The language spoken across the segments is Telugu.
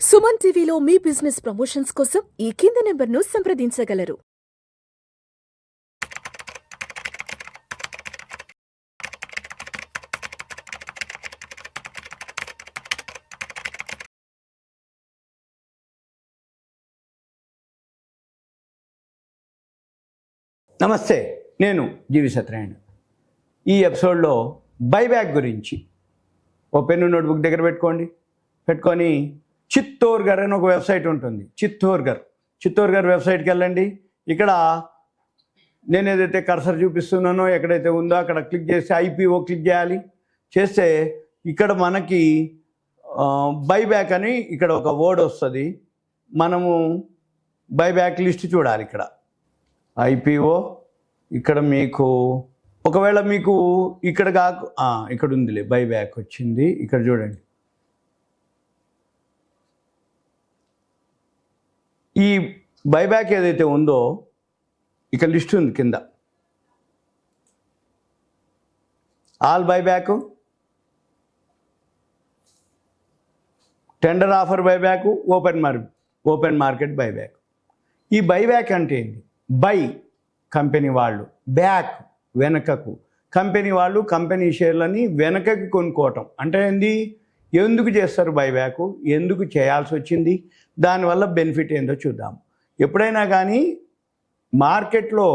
సుమన్ టీవీలో మీ బిజినెస్ ప్రమోషన్స్ కోసం ఈ కింది నెంబర్ను సంప్రదించగలరు. నమస్తే, నేను జీవి సత్యనారాయణ. ఈ ఎపిసోడ్లో బైబ్యాక్ గురించి ఓ పెన్ను నోట్బుక్ దగ్గర పెట్టుకొని చిత్తోర్ఘర్ అని ఒక వెబ్సైట్ ఉంటుంది. చిత్తోర్ఘర్ వెబ్సైట్కి వెళ్ళండి. ఇక్కడ నేను ఏదైతే కర్సర్ చూపిస్తున్నానో ఎక్కడైతే ఉందో అక్కడ క్లిక్ చేసి IPO క్లిక్ చేయాలి. చేస్తే ఇక్కడ మనకి బైబ్యాక్ అని ఇక్కడ ఒక వర్డ్ వస్తుంది. మనము బైబ్యాక్ లిస్ట్ చూడాలి. ఇక్కడ IPO ఇక్కడ మీకు ఒకవేళ మీకు ఇక్కడ ఇక్కడ ఉందిలే, బైబ్యాక్ వచ్చింది. ఇక్కడ చూడండి, ఈ బైబ్యాక్ ఏదైతే ఉందో ఇక్కడ లిస్ట్ ఉంది. కింద all buyback, tender offer buyback, open market buyback. ఈ బైబ్యాక్ అంటే ఏంటి? బై కంపెనీ వాళ్ళు, బ్యాక్ వెనకకు. కంపెనీ వాళ్ళు కంపెనీ షేర్లని వెనకకి కొనుక్కోవటం అంటే ఏంది? ఎందుకు చేస్తారు బైబ్యాక్, ఎందుకు చేయాల్సి వచ్చింది, దానివల్ల బెనిఫిట్ ఏందో చూద్దాం. ఎప్పుడైనా కానీ మార్కెట్లో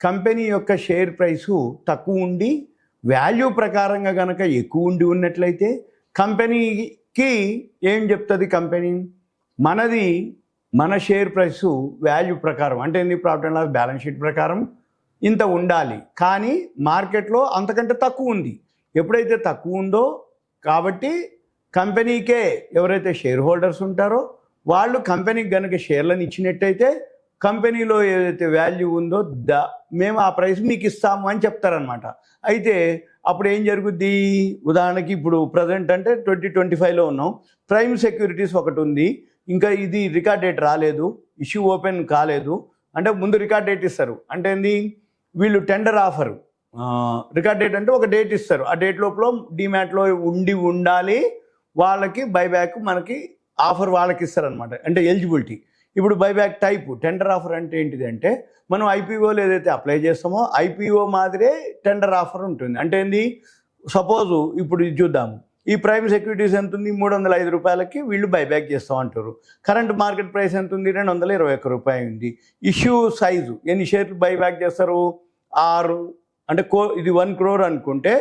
కంపెనీ యొక్క షేర్ ప్రైసు తక్కువ ఉండి వాల్యూ ప్రకారంగా కనుక ఎక్కువ ఉండి ఉన్నట్లయితే కంపెనీకి ఏం చెప్తుంది? కంపెనీ మన షేర్ ప్రైసు వాల్యూ ప్రకారం అంటే ఏంది? Profit and loss balance sheet ప్రకారం ఇంత ఉండాలి, కానీ మార్కెట్లో అంతకంటే తక్కువ ఉంది. ఎప్పుడైతే తక్కువ ఉందో కాబట్టి కంపెనీకే ఎవరైతే షేర్ హోల్డర్స్ ఉంటారో వాళ్ళు కంపెనీకి కనుక షేర్లను ఇచ్చినట్టయితే కంపెనీలో ఏదైతే వాల్యూ ఉందో మేము ఆ ప్రైస్ మీకు ఇస్తాము అని చెప్తారనమాట. అయితే అప్పుడు ఏం జరుగుద్ది? ఉదాహరణకి ఇప్పుడు ప్రజెంట్ అంటే 2025లో ఉన్నాం. ప్రైమ్ సెక్యూరిటీస్ ఒకటి ఉంది, ఇంకా ఇది రికార్డ్ డేట్ రాలేదు, ఇష్యూ ఓపెన్ కాలేదు. అంటే ముందు రికార్డ్ డేట్ ఇస్తారు. అంటే ఏంది? వీళ్ళు టెండర్ ఆఫర్ రికార్డ్ డేట్ అంటే ఒక డేట్ ఇస్తారు. ఆ డేట్ లోపల డిమాట్లో ఉండాలి. వాళ్ళకి బైబ్యాక్ మనకి ఆఫర్ వాళ్ళకి ఇస్తారనమాట. అంటే ఎలిజిబిలిటీ. ఇప్పుడు బైబ్యాక్ టైపు టెండర్ ఆఫర్ అంటే ఏంటిది అంటే మనం IPOలో ఏదైతే అప్లై చేస్తామో IPO మాదిరే టెండర్ ఆఫర్ ఉంటుంది. అంటే ఏంది? సపోజు ఇప్పుడు ఇది చూద్దాము. ఈ ప్రైమ్ సెక్యూరిటీస్ ఎంత ఉంది? 305 రూపాయలకి వీళ్ళు బైబ్యాక్ చేస్తాం అంటారు. కరెంట్ మార్కెట్ ప్రైస్ ఎంత ఉంది? 221 రూపాయలు ఉంది. ఇష్యూ సైజు ఎన్ని షేర్లు బైబ్యాక్ చేస్తారు? 6 అంటే ఇది 1 crore అనుకుంటే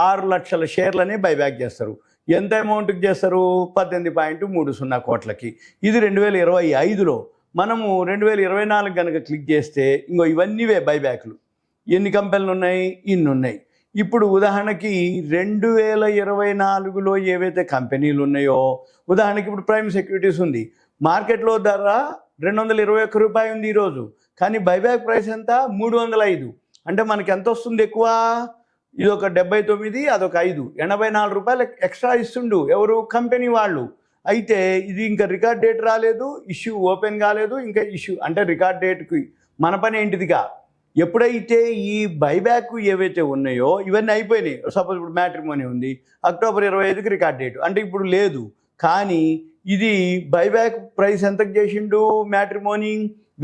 6 లక్షల షేర్లనే బైబ్యాక్ చేస్తారు. ఎంత అమౌంట్కి చేస్తారు? 18.30 కోట్లకి. ఇది 2025లో. మనము 2024 కనుక క్లిక్ చేస్తే ఇంకో ఇవన్నీవే బైబ్యాక్లు. ఎన్ని కంపెనీలు ఉన్నాయి? ఇన్ని ఉన్నాయి. ఇప్పుడు ఉదాహరణకి 2024లో ఏవైతే కంపెనీలు ఉన్నాయో, ఉదాహరణకి ఇప్పుడు ప్రైమ్ సెక్యూరిటీస్ ఉంది. మార్కెట్లో ధర 221 రూపాయలు ఉంది ఈరోజు, కానీ బైబ్యాక్ ప్రైస్ ఎంత? 305. అంటే మనకి ఎంత వస్తుంది ఎక్కువ? ఇది ఒక 79, అదొక 5, 84 రూపాయలు ఎక్స్ట్రా ఇస్తుండు ఎవరు? కంపెనీ వాళ్ళు. అయితే ఇది ఇంకా రికార్డ్ డేట్ రాలేదు, ఇష్యూ ఓపెన్ కాలేదు. ఇంకా ఇష్యూ అంటే రికార్డ్ డేట్కి మన పని ఏంటిదిగా? ఎప్పుడైతే ఈ బైబ్యాక్ ఏవైతే ఉన్నాయో ఇవన్నీ అయిపోయినాయి. సపోజ్ ఇప్పుడు మ్యాట్రిమోనీ ఉంది, అక్టోబర్ 25కి రికార్డ్ డేట్, అంటే ఇప్పుడు లేదు. కానీ ఇది బైబ్యాక్ ప్రైస్ ఎంతకు చేసిండు? మ్యాట్రిమోనీ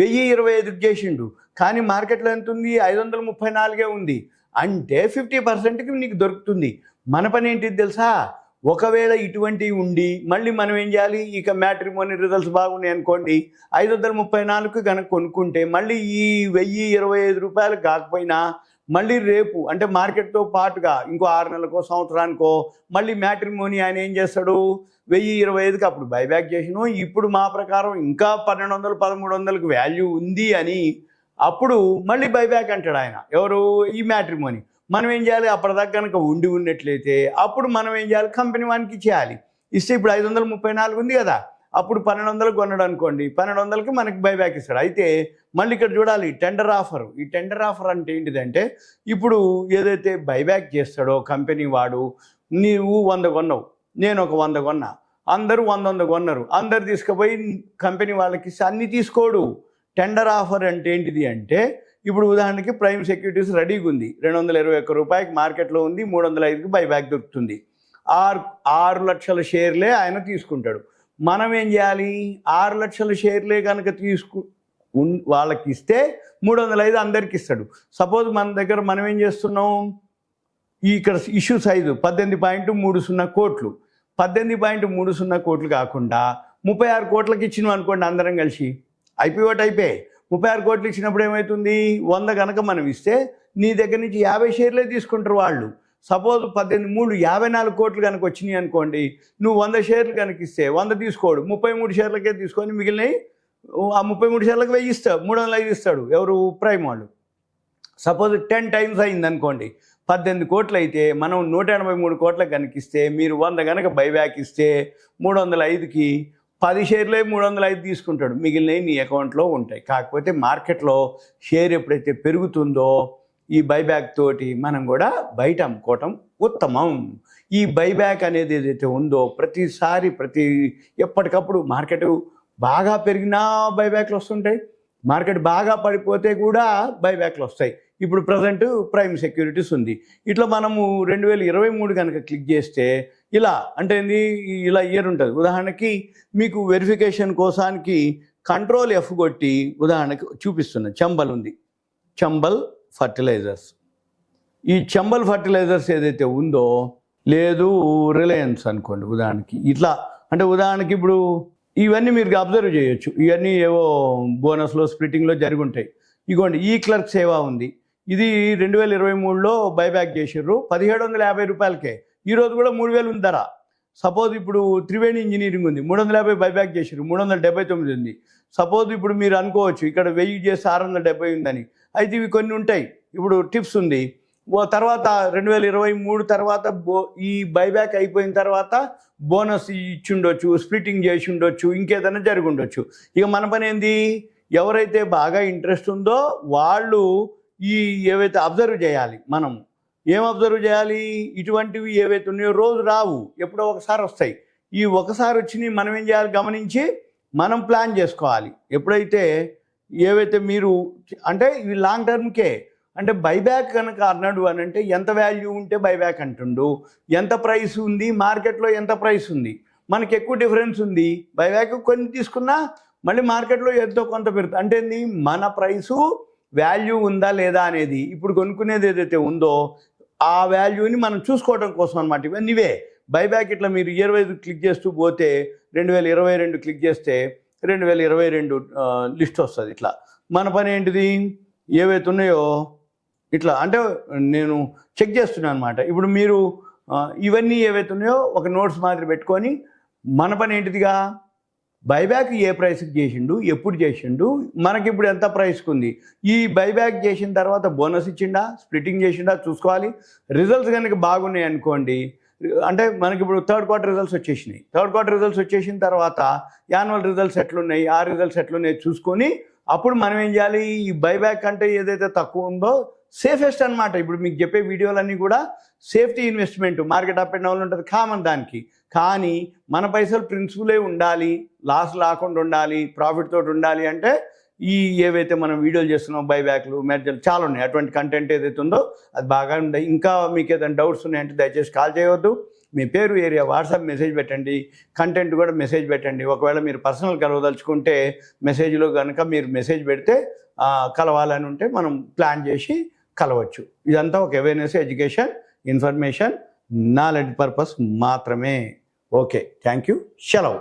1025కి చేసిండు, కానీ మార్కెట్లో ఎంత ఉంది? 534 ఉంది. అంటే 50%కి నీకు దొరుకుతుంది. మన పని ఏంటిది తెలుసా? ఒకవేళ ఇటువంటివి ఉండి మళ్ళీ మనం ఏం చేయాలి? ఇక మ్యాట్రిమోనీ రిజల్ట్స్ బాగున్నాయి అనుకోండి, 534కి కనుక కొనుక్కుంటే మళ్ళీ ఈ 1025 రూపాయలు కాకపోయినా మళ్ళీ రేపు అంటే మార్కెట్తో పాటుగా ఇంకో 6 నెలలకో సంవత్సరానికో మళ్ళీ మ్యాట్రిమోనీ ఆయన ఏం చేస్తాడు? 1025కి అప్పుడు బైబ్యాక్ చేసినాం. ఇప్పుడు మా ప్రకారం ఇంకా 1200, 1300కి వాల్యూ ఉంది అని అప్పుడు మళ్ళీ బైబ్యాక్ అంటాడు ఆయన. ఎవరు? ఈ మ్యాట్రిమోనీ. మనం ఏం చేయాలి? అప్పటిదాకా కనుక ఉన్నట్లయితే అప్పుడు మనం ఏం చేయాలి? కంపెనీ వానికి చేయాలి. ఇస్తే ఇప్పుడు 534 ఉంది కదా, అప్పుడు 1200కి కొన్నాడు అనుకోండి, 1200కి మనకి బైబ్యాక్ ఇస్తాడు. అయితే మళ్ళీ ఇక్కడ చూడాలి టెండర్ ఆఫర్. ఈ టెండర్ ఆఫర్ అంటే ఏంటిదంటే ఇప్పుడు ఏదైతే బైబ్యాక్ చేస్తాడో కంపెనీ వాడు, నీవు 100 కొన్నావు, నేను ఒక 100 కొన్నా, అందరూ 100 కొన్నారు, అందరు తీసుకుపోయి కంపెనీ వాళ్ళకి అన్నీ తీసుకోడు. టెండర్ ఆఫర్ అంటే ఏంటిది అంటే ఇప్పుడు ఉదాహరణకి ప్రైమ్ సెక్యూరిటీస్ రెడీగా ఉంది, 221 రూపాయలకి మార్కెట్లో ఉంది, 305కి బైబ్యాక్ దొరుకుతుంది. 6 లక్షల షేర్లే ఆయన తీసుకుంటాడు. మనం ఏం చేయాలి? 6 లక్షల షేర్లే కనుక వాళ్ళకి ఇస్తే 305 అందరికి ఇస్తాడు. సపోజ్ మన దగ్గర మనం ఏం చేస్తున్నాం, ఇక్కడ ఇష్యూ సైజు 18.30 కోట్లు, 18.30 కోట్లు కాకుండా 36 కోట్లకి ఇచ్చినాం అనుకోండి అందరం కలిసి, అయిపోయి 36 కోట్లు ఇచ్చినప్పుడు ఏమవుతుంది, 100 కనుక మనం ఇస్తే నీ దగ్గర నుంచి 50 షేర్లే తీసుకుంటారు వాళ్ళు. సపోజ్ 18 54 కోట్లు కనుక వచ్చినాయి అనుకోండి, నువ్వు 100 షేర్లు కనుక ఇస్తే 100 తీసుకోడు, 33 షేర్లకే తీసుకొని మిగిలినవి ఆ 33 షేర్లకు 1000 ఇస్తాడు, 305 ఇస్తాడు ఎవరు, ప్రైమ్ వాళ్ళు. సపోజ్ 10 టైమ్స్ అయింది అనుకోండి, 18 కోట్లు అయితే మనం 183 కోట్లకు కనుక ఇస్తే, మీరు 100 కనుక బైబ్యాక్ ఇస్తే 305కి 10 షేర్లే 305 తీసుకుంటాడు, మిగిలినవి నీ అకౌంట్లో ఉంటాయి. కాకపోతే మార్కెట్లో షేర్ ఎప్పుడైతే పెరుగుతుందో ఈ బైబ్యాక్ తోటి మనం కూడా బయట అమ్ముకోవటం ఉత్తమం. ఈ బైబ్యాక్ అనేది ఏదైతే ఉందో ప్రతిసారి ఎప్పటికప్పుడు మార్కెట్ బాగా పెరిగినా బైబ్యాక్లు వస్తుంటాయి, మార్కెట్ బాగా పడిపోతే కూడా బైబ్యాక్లు వస్తాయి. ఇప్పుడు ప్రజెంట్ ప్రైమ్ సెక్యూరిటీస్ ఉంది, ఇట్లా మనము 2023 కనుక క్లిక్ చేస్తే ఇలా అంటే ఇలా ఇయర్ ఉంటుంది. ఉదాహరణకి మీకు వెరిఫికేషన్ కోసానికి కంట్రోల్ F కొట్టి ఉదాహరణకి చూపిస్తున్నా, చంబల్ ఉంది, చంబల్ ఫర్టిలైజర్స్. ఈ చంబల్ ఫర్టిలైజర్స్ ఏదైతే ఉందో, లేదు రిలయన్స్ అనుకోండి ఉదాహరణకి, ఇట్లా అంటే ఉదాహరణకి ఇప్పుడు ఇవన్నీ మీరు అబ్జర్వ్ చేయొచ్చు, ఇవన్నీ ఏవో బోనస్లో స్ప్లిట్టింగ్లో జరిగి ఉంటాయి. ఇగోండి ఈ క్లర్క్ సేవ ఉంది, ఇది 2023లో బైబ్యాక్ చేసిర్రు 1750 రూపాయలకే, ఈరోజు కూడా 3000 ఉంది ధర. సపోజ్ ఇప్పుడు త్రివేణి ఇంజనీరింగ్ ఉంది, 350 బైబ్యాక్ చేసిర్రు, 379 ఉంది. సపోజ్ ఇప్పుడు మీరు అనుకోవచ్చు ఇక్కడ 1000 చేసి 670 ఉందని, అయితే ఇవి కొన్ని ఉంటాయి. ఇప్పుడు టిప్స్ ఉంది, తర్వాత 2023 తర్వాత ఈ బైబ్యాక్ అయిపోయిన తర్వాత బోనస్ ఇచ్చి ఉండొచ్చు, స్ప్లిట్టింగ్ చేసి ఉండొచ్చు, ఇంకేదైనా జరిగి ఉండొచ్చు. ఇక మన పని ఏంది, ఎవరైతే బాగా ఇంట్రెస్ట్ ఉందో వాళ్ళు ఏవైతే అబ్జర్వ్ చేయాలి, మనం ఏం అబ్జర్వ్ చేయాలి, ఇటువంటివి ఏవైతే ఉన్నాయో రోజు రావు, ఎప్పుడో ఒకసారి వస్తాయి. ఈ ఒకసారి వచ్చినాయి మనం ఏం చేయాలి, గమనించి మనం ప్లాన్ చేసుకోవాలి. ఎప్పుడైతే ఏవైతే మీరు అంటే ఇవి లాంగ్ టర్మ్కే, అంటే బైబ్యాక్ కనుక అన్నాడు అని అంటే ఎంత వాల్యూ ఉంటే బైబ్యాక్ అంటుండు, ఎంత ప్రైస్ ఉంది మార్కెట్లో, ఎంత ప్రైస్ ఉంది, మనకి ఎక్కువ డిఫరెన్స్ ఉంది, బైబ్యాక్ కొన్ని తీసుకున్నా మళ్ళీ మార్కెట్లో ఎంతో కొంత పెరుగుతుంది. అంటే మన ప్రైసు వాల్యూ ఉందా లేదా అనేది ఇప్పుడు కొనుక్కునేది ఏదైతే ఉందో ఆ వాల్యూని మనం చూసుకోవడం కోసం అనమాట. ఇవన్నీవే బైబ్యాక్. ఇట్లా మీరు ఇయర్ వైజ్ క్లిక్ చేస్తూ పోతే 2022 క్లిక్ చేస్తే 2022 లిస్ట్ వస్తుంది. ఇట్లా మన పని ఏంటిది, ఏవైతే ఉన్నాయో ఇట్లా అంటే నేను చెక్ చేస్తున్నాను అనమాట. ఇప్పుడు మీరు ఇవన్నీ ఏవైతే ఉన్నాయో ఒక నోట్స్ మాదిరి పెట్టుకొని మన పని ఏంటిదిగా, బైబ్యాక్ ఏ ప్రైస్కి చేసిండు, ఎప్పుడు చేసిండు, మనకి ఇప్పుడు ఎంత ప్రైస్కి ఉంది, ఈ బైబ్యాక్ చేసిన తర్వాత బోనస్ ఇచ్చిండా, స్ప్లిట్టింగ్ చేసిండా చూసుకోవాలి. రిజల్ట్స్ కనుక బాగున్నాయి అనుకోండి, అంటే మనకి ఇప్పుడు థర్డ్ క్వార్టర్ రిజల్ట్స్ వచ్చేసినాయి, థర్డ్ క్వార్టర్ రిజల్ట్స్ వచ్చేసిన తర్వాత యాన్యువల్ రిజల్ట్స్ ఎట్లున్నాయి, ఆ రిజల్ట్స్ ఎట్లున్నాయి చూసుకొని అప్పుడు మనం ఏం చేయాలి, ఈ బైబ్యాక్ అంటే ఏదైతే తక్కువ ఉందో సేఫెస్ట్ అనమాట. ఇప్పుడు మీకు చెప్పే వీడియోలన్నీ కూడా safety investment, market up and down ఉంటుంది కామన్ దానికి. కానీ మన పైసలు ప్రిన్సిపలే ఉండాలి, లాస్ లేకుండా ఉండాలి, ప్రాఫిట్ తోటి ఉండాలి అంటే ఈ ఏవైతే మనం వీడియోలు చేస్తున్నాం బైబ్యాక్లు, మెర్జర్లు చాలా ఉన్నాయి. అటువంటి కంటెంట్ ఏదైతే ఉందో అది బాగా ఉంది. ఇంకా మీకు ఏదైనా డౌట్స్ ఉన్నాయంటే దయచేసి కాల్ చేయవద్దు, మీ పేరు, ఏరియా, వాట్సాప్ మెసేజ్ పెట్టండి, కంటెంట్ కూడా మెసేజ్ పెట్టండి. ఒకవేళ మీరు పర్సనల్ కలవదలుచుకుంటే మెసేజ్లో కనుక మీరు మెసేజ్ పెడితే కలవాలని ఉంటే మనం ప్లాన్ చేసి కలవచ్చు. ఇదంతా ఒక awareness, education, information, knowledge purpose మాత్రమే. ఓకే, థ్యాంక్ యూ, సెలవు.